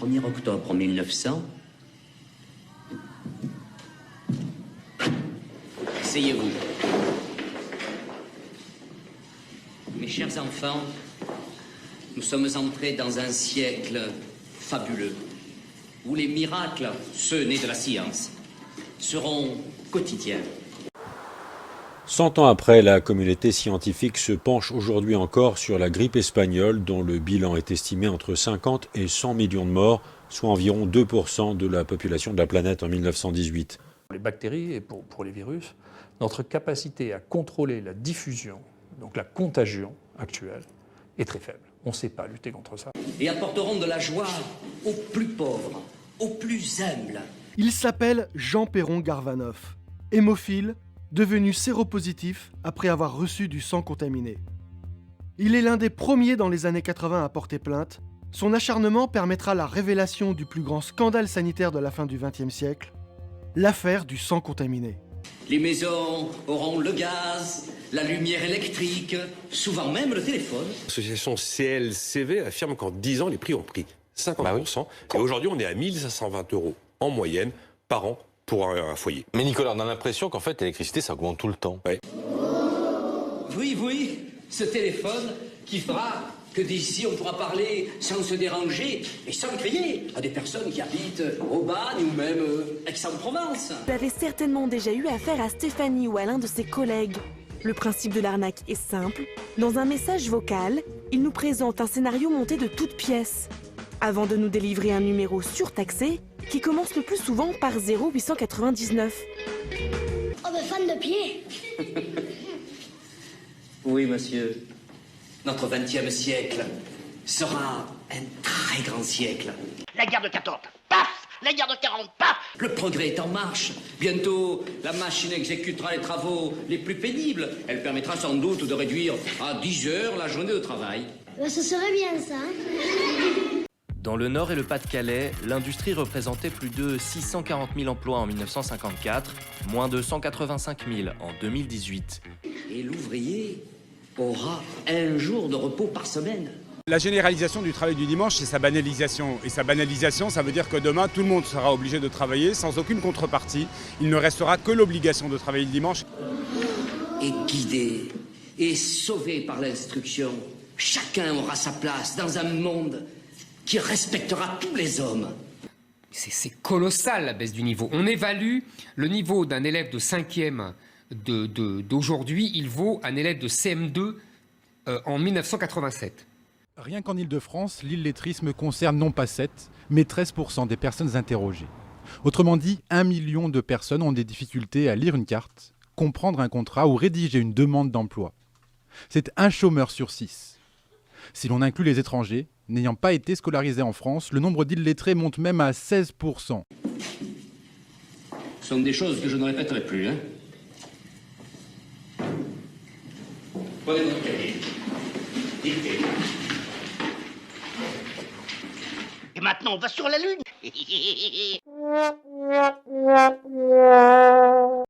1er octobre 1900. Asseyez-vous. Mes chers enfants, nous sommes entrés dans un siècle fabuleux, où les miracles, ceux nés de la science, seront quotidiens. 100 ans après, la communauté scientifique se penche aujourd'hui encore sur la grippe espagnole, dont le bilan est estimé entre 50 et 100 millions de morts, soit environ 2% de la population de la planète en 1918. Pour les bactéries et pour les virus, notre capacité à contrôler la diffusion, donc la contagion actuelle, est très faible. On ne sait pas lutter contre ça. Et apporteront de la joie aux plus pauvres, aux plus humbles. Il s'appelle Jean Perron Garvanov, hémophile, devenu séropositif après avoir reçu du sang contaminé. Il est l'un des premiers dans les années 80 à porter plainte. Son acharnement permettra la révélation du plus grand scandale sanitaire de la fin du XXe siècle, l'affaire du sang contaminé. Les maisons auront le gaz, la lumière électrique, souvent même le téléphone. L'association CLCV affirme qu'en 10 ans, les prix ont pris 50%. Et aujourd'hui, on est à 1 520 € en moyenne par an pour un foyer. Mais Nicolas, on a l'impression qu'en fait, l'électricité, ça augmente tout le temps. Ouais. Oui, ce téléphone qui fera que d'ici on pourra parler sans se déranger et sans crier à des personnes qui habitent au Bagne ou même Aix-en-Provence. Vous avez certainement déjà eu affaire à Stéphanie ou à l'un de ses collègues. Le principe de l'arnaque est simple. Dans un message vocal, il nous présente un scénario monté de toutes pièces, avant de nous délivrer un numéro surtaxé qui commence le plus souvent par 0899. Oh, ben fan de pied. Oui, monsieur. Notre 20e siècle sera un très grand siècle. La guerre de 14, paf. La guerre de 40, paf. Le progrès est en marche. Bientôt, la machine exécutera les travaux les plus pénibles. Elle permettra sans doute de réduire à 10 heures la journée de travail. Ben, ce serait bien ça. Dans le Nord et le Pas-de-Calais, l'industrie représentait plus de 640 000 emplois en 1954, moins de 185 000 en 2018. Et l'ouvrier aura un jour de repos par semaine. La généralisation du travail du dimanche, c'est sa banalisation. Et sa banalisation, ça veut dire que demain, tout le monde sera obligé de travailler sans aucune contrepartie. Il ne restera que l'obligation de travailler le dimanche. Et guidé et sauvé par l'instruction, chacun aura sa place dans un monde qui respectera tous les hommes. C'est colossal la baisse du niveau. On évalue le niveau d'un élève de 5e d'aujourd'hui, il vaut un élève de CM2 en 1987. Rien qu'en Ile-de-France, l'illettrisme concerne non pas 7, mais 13% des personnes interrogées. Autrement dit, 1 million de personnes ont des difficultés à lire une carte, comprendre un contrat ou rédiger une demande d'emploi. C'est un chômeur sur 6. Si l'on inclut les étrangers, n'ayant pas été scolarisés en France, le nombre d'illettrés monte même à 16%. Ce sont des choses que je ne répéterai plus, hein. Prenez votre cahier. Dictez. Et maintenant, on va sur la Lune.